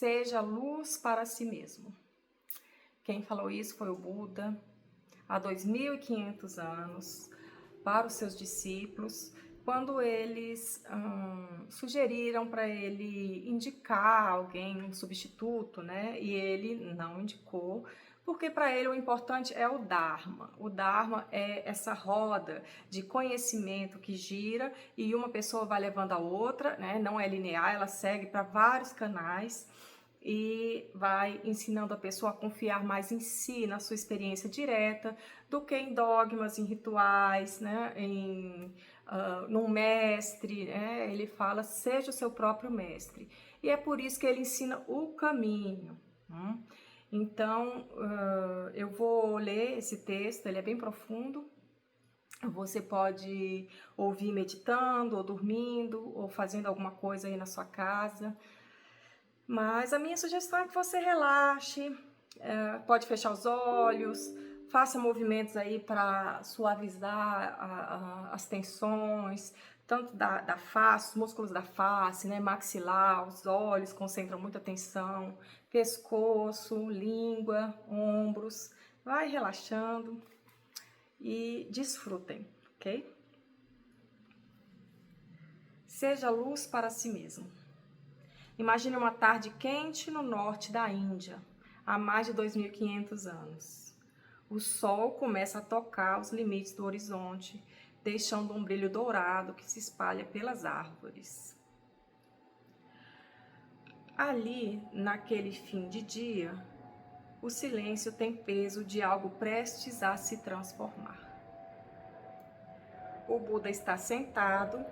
Seja luz para si mesmo. Quem falou isso foi o Buda, há 2500 anos, para os seus discípulos, quando eles sugeriram para ele indicar alguém, um substituto, né? E ele não indicou, porque para ele o importante é o Dharma. O Dharma é essa roda de conhecimento que gira e uma pessoa vai levando a outra, né? Não é linear, ela segue para vários canais e vai ensinando a pessoa a confiar mais em si, na sua experiência direta, do que em dogmas, em rituais, né? Num mestre, né? Ele fala, seja o seu próprio mestre. E é por isso que ele ensina o caminho. Então, eu vou ler esse texto, ele é bem profundo. Você pode ouvir meditando, ou dormindo, ou fazendo alguma coisa aí na sua casa. Mas a minha sugestão é que você relaxe, pode fechar os olhos, faça movimentos aí para suavizar as tensões, tanto da face, os músculos da face, né, maxilar, os olhos concentram muita tensão, pescoço, língua, ombros, vai relaxando e desfrutem, ok? Seja luz para si mesmo. Imagine uma tarde quente no norte da Índia, há mais de 2500 anos. O sol começa a tocar os limites do horizonte, deixando um brilho dourado que se espalha pelas árvores. Ali, naquele fim de dia, o silêncio tem peso de algo prestes a se transformar. O Buda está sentado.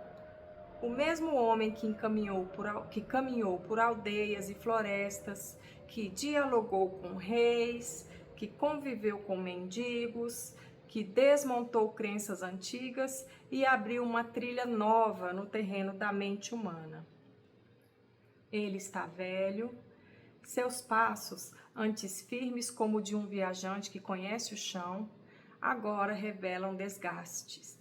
O mesmo homem que caminhou por aldeias e florestas, que dialogou com reis, que conviveu com mendigos, que desmontou crenças antigas e abriu uma trilha nova no terreno da mente humana. Ele está velho, seus passos, antes firmes como de um viajante que conhece o chão, agora revelam desgastes.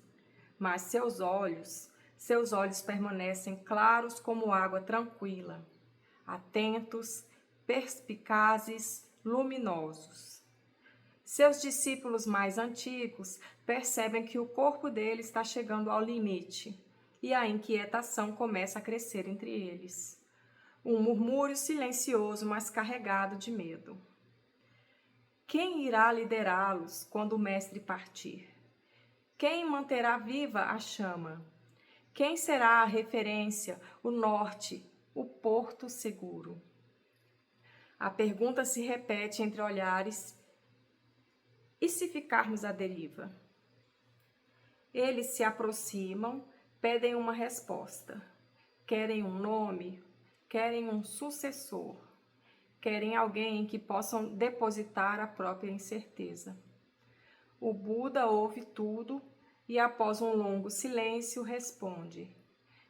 Mas seus olhos permanecem claros como água tranquila, atentos, perspicazes, luminosos. Seus discípulos mais antigos percebem que o corpo dele está chegando ao limite e a inquietação começa a crescer entre eles. Um murmúrio silencioso, mas carregado de medo. Quem irá liderá-los quando o mestre partir? Quem manterá viva a chama? Quem será a referência, o norte, o porto seguro? A pergunta se repete entre olhares. E se ficarmos à deriva? Eles se aproximam, pedem uma resposta. Querem um nome, querem um sucessor. Querem alguém em que possam depositar a própria incerteza. O Buda ouve tudo e, após um longo silêncio, responde.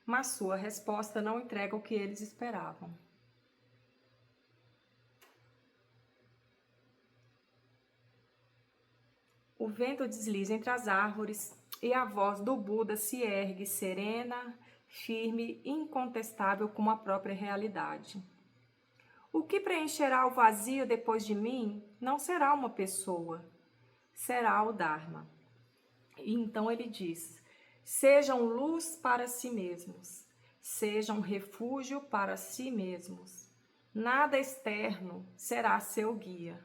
Mas sua resposta não entrega o que eles esperavam. O vento desliza entre as árvores e a voz do Buda se ergue serena, firme, incontestável como a própria realidade. O que preencherá o vazio depois de mim não será uma pessoa, será o Dharma. E então ele diz, sejam luz para si mesmos, sejam refúgio para si mesmos. Nada externo será seu guia.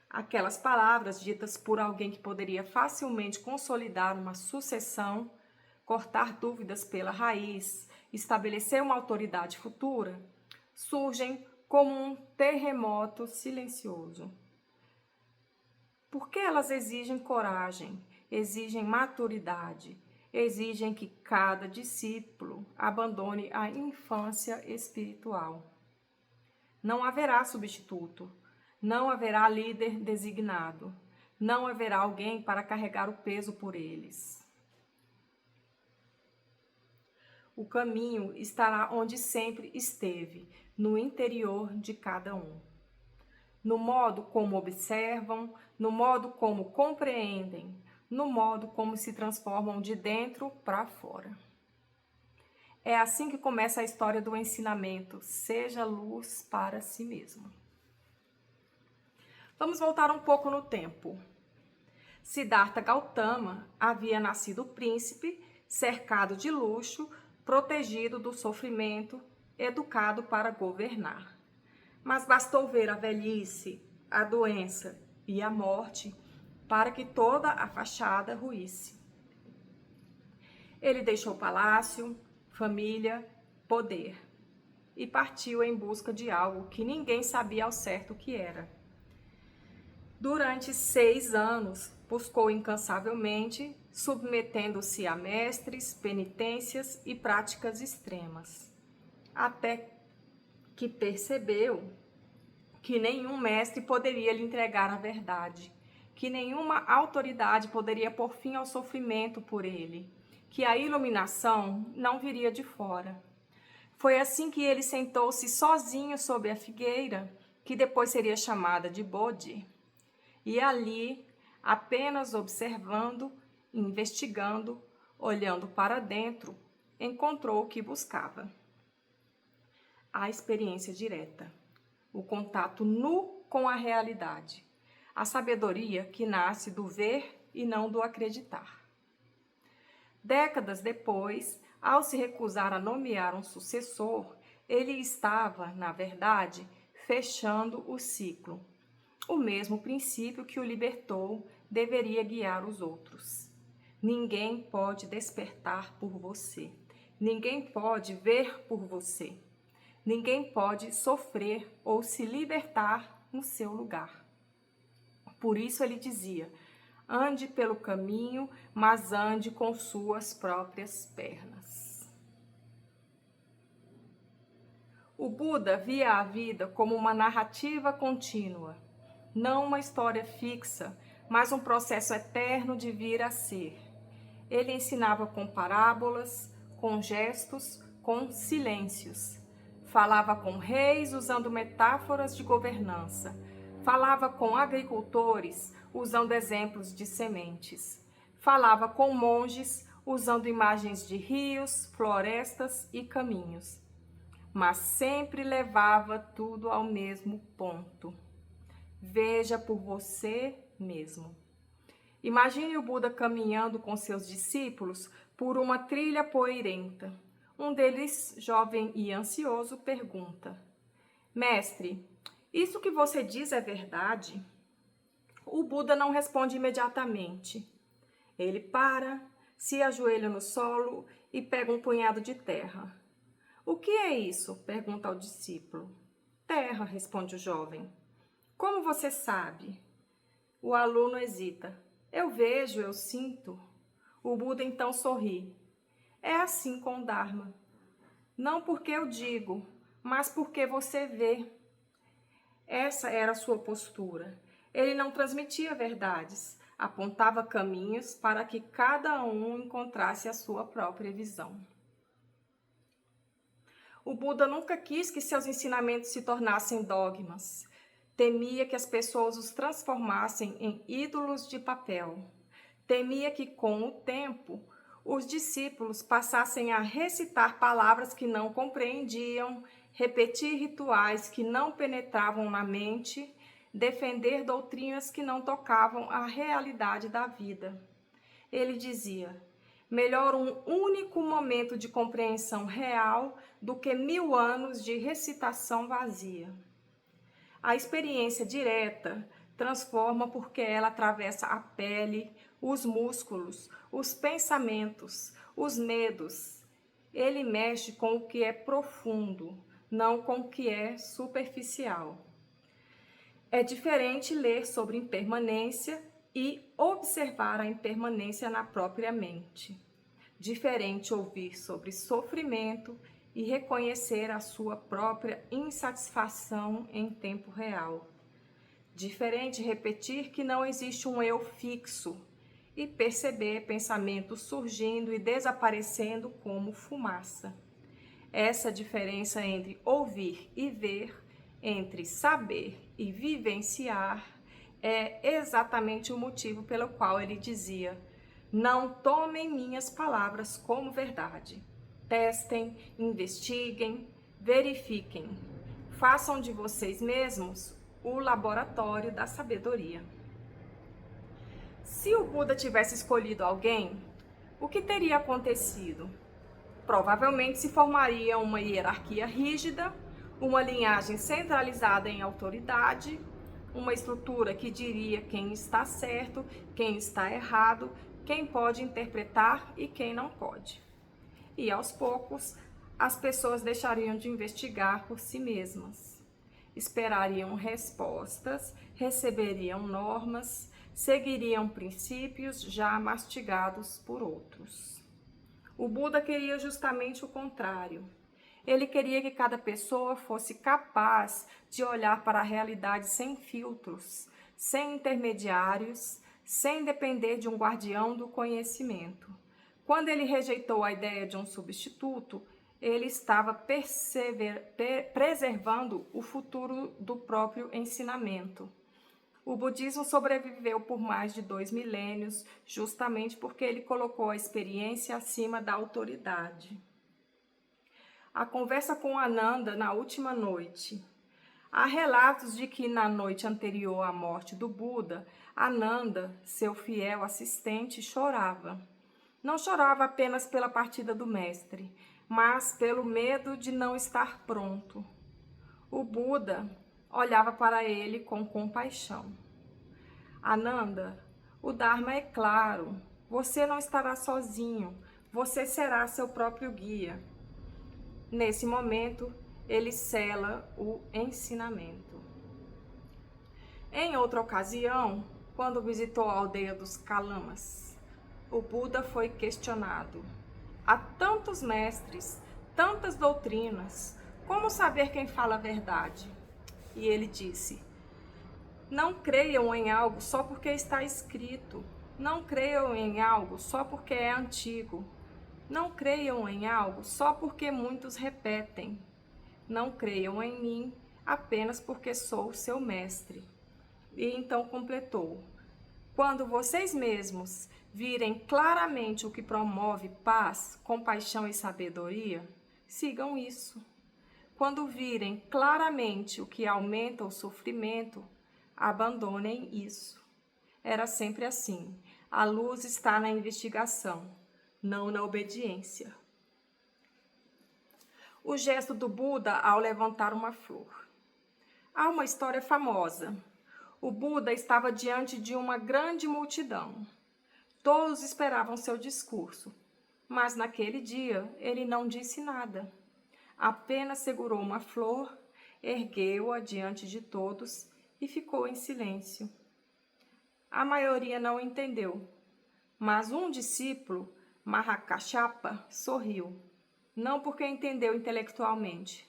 Aquelas palavras ditas por alguém que poderia facilmente consolidar uma sucessão, cortar dúvidas pela raiz, estabelecer uma autoridade futura, surgem como um terremoto silencioso. Porque elas exigem coragem, exigem maturidade, exigem que cada discípulo abandone a infância espiritual. Não haverá substituto, não haverá líder designado, não haverá alguém para carregar o peso por eles. O caminho estará onde sempre esteve, no interior de cada um. No modo como observam, no modo como compreendem, no modo como se transformam de dentro para fora. É assim que começa a história do ensinamento. Seja luz para si mesmo. Vamos voltar um pouco no tempo. Siddhartha Gautama havia nascido príncipe, cercado de luxo, protegido do sofrimento, educado para governar. Mas bastou ver a velhice, a doença e a morte para que toda a fachada ruísse. Ele deixou palácio, família, poder e partiu em busca de algo que ninguém sabia ao certo o que era. Durante 6 anos, buscou incansavelmente, submetendo-se a mestres, penitências e práticas extremas, até que percebeu que nenhum mestre poderia lhe entregar a verdade, que nenhuma autoridade poderia pôr fim ao sofrimento por ele, que a iluminação não viria de fora. Foi assim que ele sentou-se sozinho sob a figueira, que depois seria chamada de Bodhi, e ali, apenas observando, investigando, olhando para dentro, encontrou o que buscava. A experiência direta, o contato nu com a realidade, a sabedoria que nasce do ver e não do acreditar. Décadas depois, ao se recusar a nomear um sucessor, ele estava, na verdade, fechando o ciclo. O mesmo princípio que o libertou deveria guiar os outros. Ninguém pode despertar por você. Ninguém pode ver por você. Ninguém pode sofrer ou se libertar no seu lugar. Por isso ele dizia: ande pelo caminho, mas ande com suas próprias pernas. O Buda via a vida como uma narrativa contínua, não uma história fixa, mas um processo eterno de vir a ser. Ele ensinava com parábolas, com gestos, com silêncios. Falava com reis usando metáforas de governança. Falava com agricultores usando exemplos de sementes. Falava com monges usando imagens de rios, florestas e caminhos. Mas sempre levava tudo ao mesmo ponto. Veja por você mesmo. Imagine o Buda caminhando com seus discípulos por uma trilha poeirenta. Um deles, jovem e ansioso, pergunta: Mestre, isso que você diz é verdade? O Buda não responde imediatamente. Ele para, se ajoelha no solo e pega um punhado de terra. O que é isso? Pergunta ao discípulo. Terra, responde o jovem. Como você sabe? O aluno hesita. Eu vejo, eu sinto. O Buda então sorri. É assim com o Dharma. Não porque eu digo, mas porque você vê. Essa era a sua postura. Ele não transmitia verdades, apontava caminhos para que cada um encontrasse a sua própria visão. O Buda nunca quis que seus ensinamentos se tornassem dogmas. Temia que as pessoas os transformassem em ídolos de papel. Temia que, com o tempo, os discípulos passassem a recitar palavras que não compreendiam, repetir rituais que não penetravam na mente, defender doutrinas que não tocavam a realidade da vida. Ele dizia: melhor um único momento de compreensão real do que 1000 anos de recitação vazia. A experiência direta transforma porque ela atravessa a pele, os músculos, os pensamentos, os medos. Ele mexe com o que é profundo, não com o que é superficial. É diferente ler sobre impermanência e observar a impermanência na própria mente. Diferente ouvir sobre sofrimento e reconhecer a sua própria insatisfação em tempo real. Diferente repetir que não existe um eu fixo e perceber pensamentos surgindo e desaparecendo como fumaça. Essa diferença entre ouvir e ver, entre saber e vivenciar, é exatamente o motivo pelo qual ele dizia: não tomem minhas palavras como verdade. testem, investiguem, verifiquem. Façam de vocês mesmos o laboratório da sabedoria. Se o Buda tivesse escolhido alguém, o que teria acontecido? Provavelmente se formaria uma hierarquia rígida, uma linhagem centralizada em autoridade, uma estrutura que diria quem está certo, quem está errado, quem pode interpretar e quem não pode. E aos poucos, as pessoas deixariam de investigar por si mesmas. Esperariam respostas, receberiam normas, seguiriam princípios já mastigados por outros. O Buda queria justamente o contrário. Ele queria que cada pessoa fosse capaz de olhar para a realidade sem filtros, sem intermediários, sem depender de um guardião do conhecimento. Quando ele rejeitou a ideia de um substituto, ele estava preservando o futuro do próprio ensinamento. O budismo sobreviveu por mais de 2 milênios, justamente porque ele colocou a experiência acima da autoridade. A conversa com Ananda na última noite. Há relatos de que na noite anterior à morte do Buda, Ananda, seu fiel assistente, chorava. Não chorava apenas pela partida do mestre, mas pelo medo de não estar pronto. O Buda olhava para ele com compaixão. Ananda, o Dharma é claro, você não estará sozinho, você será seu próprio guia. Nesse momento, ele sela o ensinamento. Em outra ocasião, quando visitou a aldeia dos Kalamas, o Buda foi questionado. Há tantos mestres, tantas doutrinas, como saber quem fala a verdade? E ele disse: não creiam em algo só porque está escrito. Não creiam em algo só porque é antigo. Não creiam em algo só porque muitos repetem. Não creiam em mim apenas porque sou seu mestre. E então completou: quando vocês mesmos virem claramente o que promove paz, compaixão e sabedoria, sigam isso. Quando virem claramente o que aumenta o sofrimento, abandonem isso. Era sempre assim. A luz está na investigação, não na obediência. O gesto do Buda ao levantar uma flor. Há uma história famosa. O Buda estava diante de uma grande multidão. Todos esperavam seu discurso, mas naquele dia ele não disse nada. Apenas segurou uma flor, ergueu-a diante de todos e ficou em silêncio. A maioria não entendeu, mas um discípulo, Mahakāssyapa, sorriu, não porque entendeu intelectualmente,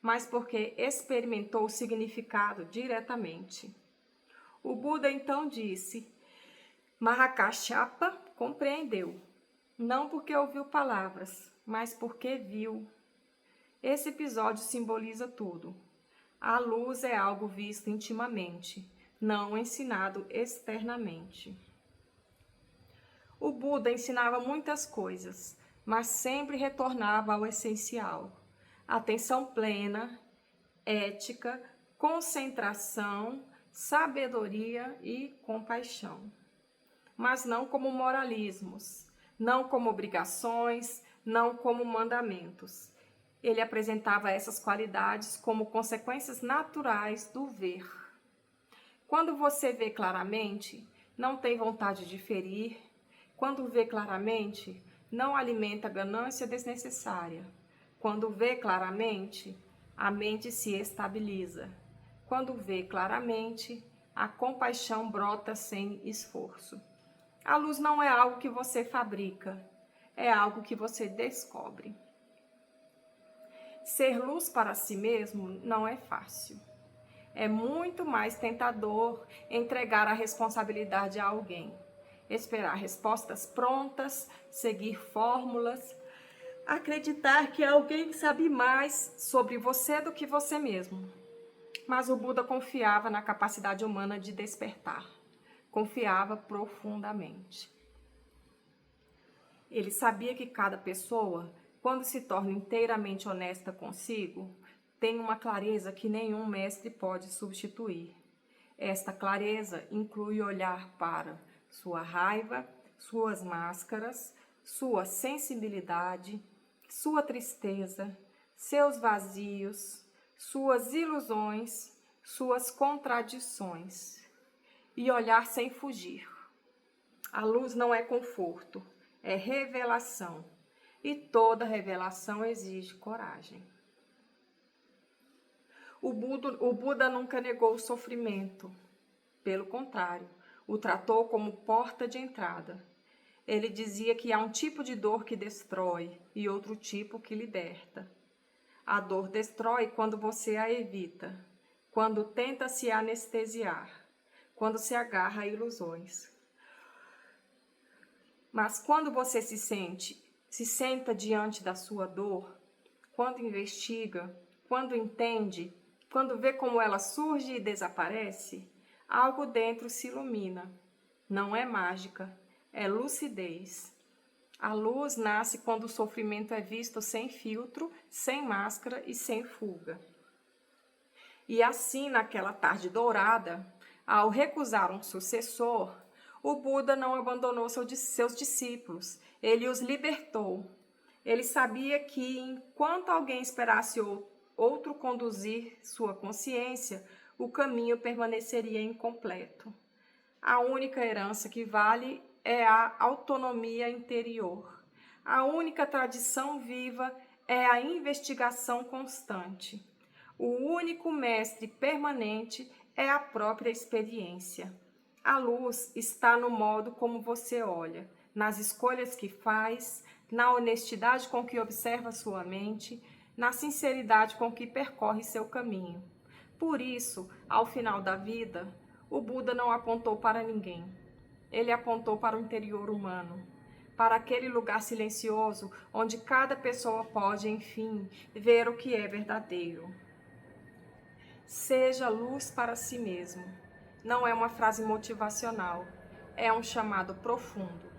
mas porque experimentou o significado diretamente. O Buda então disse: Mahakāssyapa compreendeu, não porque ouviu palavras, mas porque viu. Esse episódio simboliza tudo. A luz é algo visto intimamente, não ensinado externamente. O Buda ensinava muitas coisas, mas sempre retornava ao essencial: atenção plena, ética, concentração, sabedoria e compaixão. Mas não como moralismos, não como obrigações, não como mandamentos. Ele apresentava essas qualidades como consequências naturais do ver. Quando você vê claramente, não tem vontade de ferir. Quando vê claramente, não alimenta ganância desnecessária. Quando vê claramente, a mente se estabiliza. Quando vê claramente, a compaixão brota sem esforço. A luz não é algo que você fabrica, é algo que você descobre. Ser luz para si mesmo não é fácil. É muito mais tentador entregar a responsabilidade a alguém, esperar respostas prontas, seguir fórmulas, acreditar que alguém sabe mais sobre você do que você mesmo. Mas o Buda confiava na capacidade humana de despertar. Confiava profundamente. Ele sabia que cada pessoa quando se torna inteiramente honesta consigo, tem uma clareza que nenhum mestre pode substituir. Esta clareza inclui olhar para sua raiva, suas máscaras, sua sensibilidade, sua tristeza, seus vazios, suas ilusões, suas contradições, e olhar sem fugir. A luz não é conforto, é revelação, e toda revelação exige coragem. O Buda nunca negou o sofrimento, pelo contrário, o tratou como porta de entrada. Ele dizia que há um tipo de dor que destrói e outro tipo que liberta. A dor destrói quando você a evita, quando tenta se anestesiar, quando se agarra a ilusões. Mas quando você se senta diante da sua dor, quando investiga, quando entende, quando vê como ela surge e desaparece, algo dentro se ilumina. Não é mágica, é lucidez. A luz nasce quando o sofrimento é visto sem filtro, sem máscara e sem fuga. E assim, naquela tarde dourada, ao recusar um sucessor, o Buda não abandonou seus discípulos, ele os libertou. Ele sabia que enquanto alguém esperasse outro conduzir sua consciência, o caminho permaneceria incompleto. A única herança que vale é a autonomia interior. A única tradição viva é a investigação constante. O único mestre permanente é a própria experiência. A luz está no modo como você olha, nas escolhas que faz, na honestidade com que observa sua mente, na sinceridade com que percorre seu caminho. Por isso, ao final da vida, o Buda não apontou para ninguém. Ele apontou para o interior humano, para aquele lugar silencioso onde cada pessoa pode, enfim, ver o que é verdadeiro. Seja luz para si mesmo. Não é uma frase motivacional, é um chamado profundo.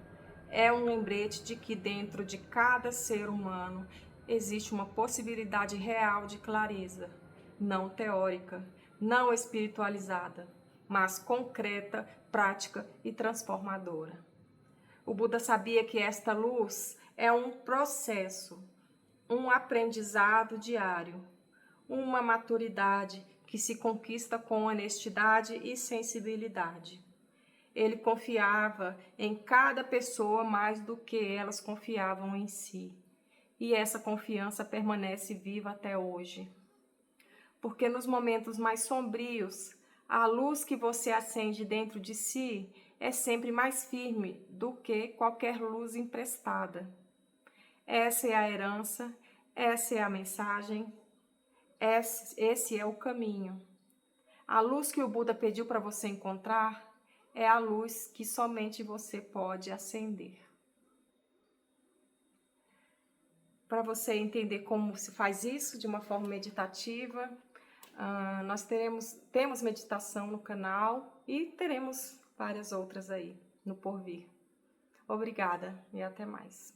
É um lembrete de que dentro de cada ser humano existe uma possibilidade real de clareza, não teórica, não espiritualizada, mas concreta, prática e transformadora. O Buda sabia que esta luz é um processo, um aprendizado diário, uma maturidade que se conquista com honestidade e sensibilidade. Ele confiava em cada pessoa mais do que elas confiavam em si. E essa confiança permanece viva até hoje. Porque nos momentos mais sombrios, a luz que você acende dentro de si é sempre mais firme do que qualquer luz emprestada. Essa é a herança, essa é a mensagem, esse é o caminho. A luz que o Buda pediu para você encontrar é a luz que somente você pode acender. Para você entender como se faz isso de uma forma meditativa, nós temos meditação no canal e teremos várias outras aí no porvir. Obrigada e até mais.